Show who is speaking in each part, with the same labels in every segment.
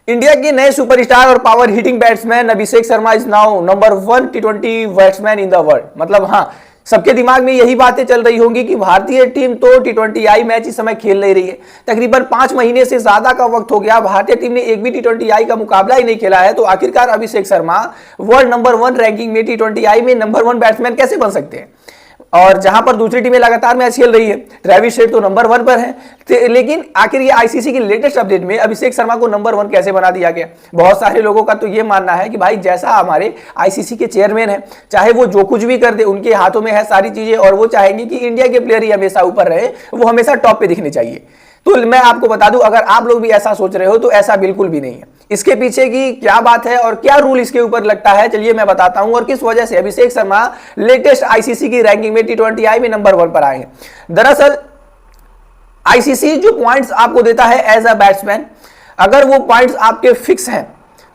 Speaker 1: India के नए superstar और power hitting batsman Abhishek Sharma is now number 1 टी20 बैट्समैन इन द वर्ल्ड। मतलब हाँ, सबके दिमाग में यही बातें चल रही होंगी कि भारतीय टीम तो टी20 आई मैच इस समय खेल नहीं रही है। तकरीबन 5 महीने से ज्यादा का वक्त हो गया, भारतीय टीम ने एक भी टी20 आई का मुकाबला ही नहीं खेला है। तो आखिरकार Abhishek Sharma world number 1 ranking में टी20 आई में नंबर 1 बैट्समैन कैसे बन सकते हैं? और जहां पर दूसरी टीमें लगातार मैच खेल रही है, ट्रेविस हेड तो नंबर 1 पर है, लेकिन आखिर ये आईसीसी की लेटेस्ट अपडेट में अभिषेक शर्मा को नंबर 1 कैसे बना दिया गया? बहुत सारे लोगों का तो ये मानना है कि भाई जैसा हमारे आईसीसी के चेयरमैन है, चाहे वो जो कुछ भी कर दे, उनके हाथों में है सारी चीजें और वो चाहेंगे कि इंडिया के प्लेयर ही हमेशा ऊपर रहे, वो हमेशा टॉप पे दिखने चाहिए। तो मैं आपको बता दूं, अगर आप लोग भी ऐसा सोच रहे हो तो ऐसा बिल्कुल भी नहीं है। इसके पीछे की क्या बात है और क्या रूल इसके ऊपर लगता है, चलिए मैं बताता हूं, और किस वजह से अभिषेक शर्मा लेटेस्ट आईसीसी की रैंकिंग में टी20 आई में नंबर 1 पर आए हैं। दरअसल आईसीसी जो पॉइंट्स आपको देता है एज अ बैट्समैन, अगर वो पॉइंट्स आपके फिक्स हैं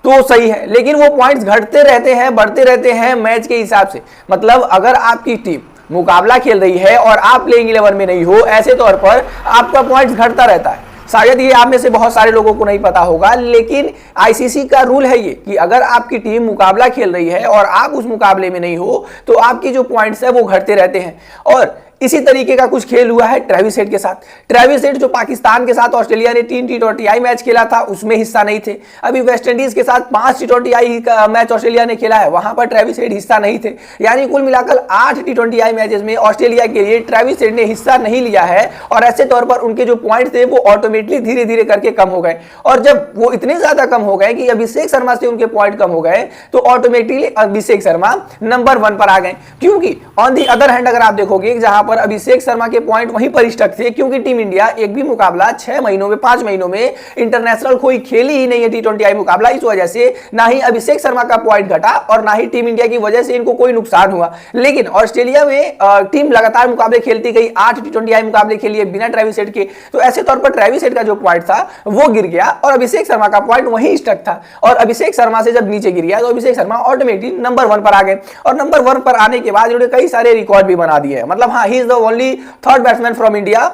Speaker 1: तो सही है, लेकिन वो पॉइंट्स घटते रहते हैं, बढ़ते रहते हैं मैच के हिसाब से। मतलब अगर आपकी टीम मुकाबला खेल रही है और आप प्लेइंग 11 में नहीं हो, ऐसे तौर पर आपका पॉइंट्स घटता रहता है। शायद ये आप में से बहुत सारे लोगों को नहीं पता होगा, लेकिन आईसीसी का रूल है ये कि अगर आपकी टीम मुकाबला खेल रही है और आप उस मुकाबले में नहीं हो तो आपकी जो पॉइंट्स है वो घटते रहते हैं। और इसी तरीके का कुछ खेल हुआ है ट्रेविस हेड के साथ। ट्रेविस हेड जो पाकिस्तान के साथ ऑस्ट्रेलिया ने 3 टी20 आई मैच खेला था, उसमें हिस्सा नहीं थे। अभी वेस्ट इंडीज के साथ 5 टी20 आई का मैच ऑस्ट्रेलिया ने खेला है, वहां पर ट्रेविस हेड हिस्सा नहीं थे। यानी कुल मिलाकर 8 टी20 आई मैचेस में ऑस्ट्रेलिया के लिए ट्रेविस हेड ने हिस्सा नहीं लिया है, और ऐसे तौर पर उनके जो पॉइंट थे वो ऑटोमेटिकली धीरे धीरे करके कम हो गए। और जब वो इतने ज्यादा कम हो गए कि अभिषेक शर्मा से उनके पॉइंट कम हो गए, तो ऑटोमेटिकली अभिषेक शर्मा नंबर 1 पर आ गए। क्योंकि ऑन दी अदर हैंड अगर आप देखोगे, जहां पर अभिषेक शर्मा के पॉइंट वहीं पर स्टक थे, क्योंकि टीम इंडिया एक भी मुकाबला 6 महीनों में 5 महीनों में इंटरनेशनल कोई खेली ही नहीं है टी20 आई मुकाबला। इस वजह से ना ही अभिषेक शर्मा का पॉइंट घटा और ना ही टीम इंडिया की वजह से इनको कोई नुकसान हुआ। लेकिन ऑस्ट्रेलिया में टीम लगातार मुकाबले खेलती गई, 8 टी20 आई मुकाबले खेलिए बिना ट्रेविस हेड के, तो ऐसे तौर पर ट्रेविस हेड का जो पॉइंट था वो गिर गया और अभिषेक शर्मा का पॉइंट वहीं स्टक था। और अभिषेक शर्मा से जब नीचे गिर गया तो अभिषेक शर्मा ऑटोमेटिक नंबर 1 पर आ गए, और नंबर 1 पर आने के बाद इन्होंने कई सारे रिकॉर्ड भी बना दिए हैं। मतलब हाँ, he is the only third batsman from India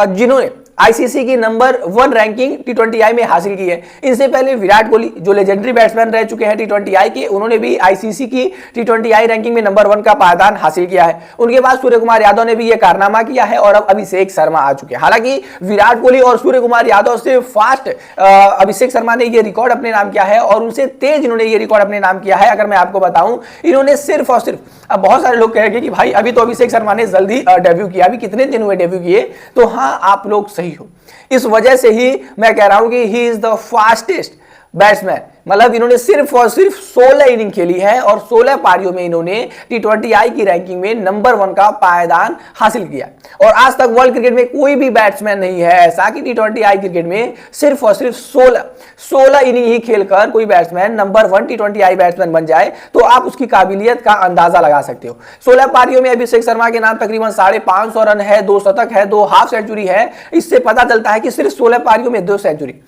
Speaker 1: जिन्होंने आईसीसी की नंबर 1 रैंकिंग टी20 आई में हासिल की है। इनसे पहले विराट कोहली जो लेजेंडरी बैट्समैन रह चुके हैं टी20 आई के, उन्होंने भी आईसीसी की टी20 आई रैंकिंग में नंबर 1 का पायदान हासिल किया है। उनके बाद सूर्य कुमार यादव ने भी यह कारनामा किया है, और अब अभिषेक शर्मा आ चुके हैं। हालांकि विराट कोहली और सूर्य कुमार यादव से फास्ट अभिषेक शर्मा ने यह रिकॉर्ड अपने नाम किया है, और उनसे तेज इन्होंने यह रिकॉर्ड अपने नाम किया है। अगर मैं आपको बताऊं, इन्होंने सिर्फ और सिर्फ, अब बहुत सारे लोग कहेंगे कि भाई अभी तो अभिषेक शर्मा ने जल्दी डेब्यू किया, अभी कितने दिन हुए डेब्यू किए, तो हाँ, आप लोग सही हो। इस वजह से ही मैं कह रहा हूं कि he is the fastest batsman. मतलब इन्होंने सिर्फ और सिर्फ 16 इनिंग खेली है और 16 पारियों में इन्होंने टी20 आई की रैंकिंग में नंबर 1 का पायदान हासिल किया। और आज तक वर्ल्ड क्रिकेट में कोई भी बैट्समैन नहीं है ऐसा कि टी20 आई क्रिकेट में सिर्फ और सिर्फ 16 इनिंग ही खेलकर कोई बैट्समैन नंबर 1 टी20 आई बैट्समैन बन जाए, तो आप उसकी काबिलियत का अंदाजा लगा सकते हो। 16 पारियों में अभिषेक शर्मा के नाम तकरीबन 550 रन है, 2 शतक है, 2 हाफ सेंचुरी है। इससे पता चलता है कि सिर्फ 16 पारियों में 2 सेंचुरी।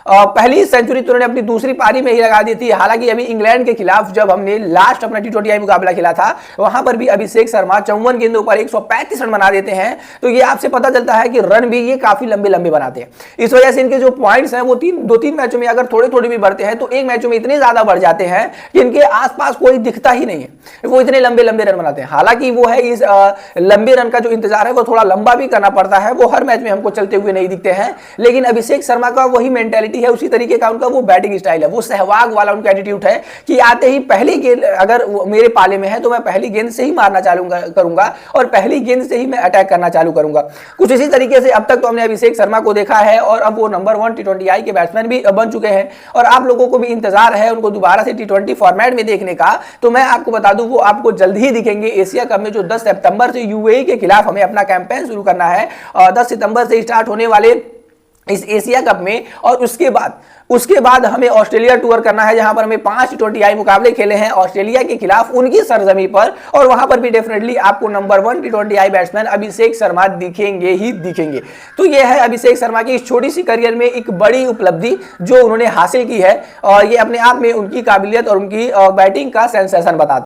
Speaker 1: पहली सेंचुरी तो उन्होंने अपनी दूसरी पारी में ही लगा दी थी। हालांकि अभी इंग्लैंड के खिलाफ जब हमने लास्ट अपना टी20 आई मुकाबला खेला था, वहां पर भी अभिषेक शर्मा 54 गेंदों पर 135 रन बना देते हैं। तो ये आपसे पता चलता है कि रन भी ये काफी लंबे लंबे बनाते हैं। इस वजह से इनके जो पॉइंट्स हैं वो 2-3 मैचों में अगर थोड़े थोड़े भी बढ़ते हैं तो एक मैचों में इतने ज्यादा बढ़ जाते हैं कि इनके आसपास कोई दिखता ही नहीं है, वो इतने लंबे लंबे रन बनाते हैं। हालांकि वो है इस लंबे रन का जो इंतजार है वो थोड़ा लंबा भी करना पड़ता है, वो हर मैच में हमको चलते हुए नहीं दिखते हैं। लेकिन अभिषेक शर्मा का वही मेंटेलिटी है, उसी तरीके का उनका वो बैटिंग स्टाइल है, वो सहवाग वाला उनका एटीट्यूड है कि आते ही पहली गेंद अगर मेरे पाले में है तो मैं पहली गेंद से ही मारना चालू करूंगा और पहली गेंद से ही मैं अटैक करना चालू करूंगा। कुछ इसी तरीके से अब तक तो हमने अभिषेक शर्मा को देखा है, और अब वो नंबर 1 टी20 आई के बैट्समैन भी बन चुके हैं, और आप लोगों को भी इंतजार है उनको दोबारा से टी20 फॉर्मेट में देखने का। तो मैं आपको बता दूं, वो आपको जल्द ही दिखेंगे एशिया कप में, जो 10 सितंबर से यूएई के खिलाफ हमें अपना कैंपेन शुरू करना है। 10 सितंबर से स्टार्ट होने वाले इस एशिया कप में, और उसके बाद हमें ऑस्ट्रेलिया टूर करना है, जहां पर हमें 5 टी20 आई मुकाबले खेले हैं ऑस्ट्रेलिया के खिलाफ उनकी सरजमी पर, और वहां पर भी डेफिनेटली आपको नंबर 1 टी20 आई बैट्समैन अभिषेक शर्मा दिखेंगे ही दिखेंगे। तो यह है अभिषेक शर्मा की इस छोटी सी करियर में एक बड़ी उपलब्धि जो उन्होंने हासिल की है, और ये अपने आप में उनकी काबिलियत और उनकी बैटिंग का सेंसेशन बताता है।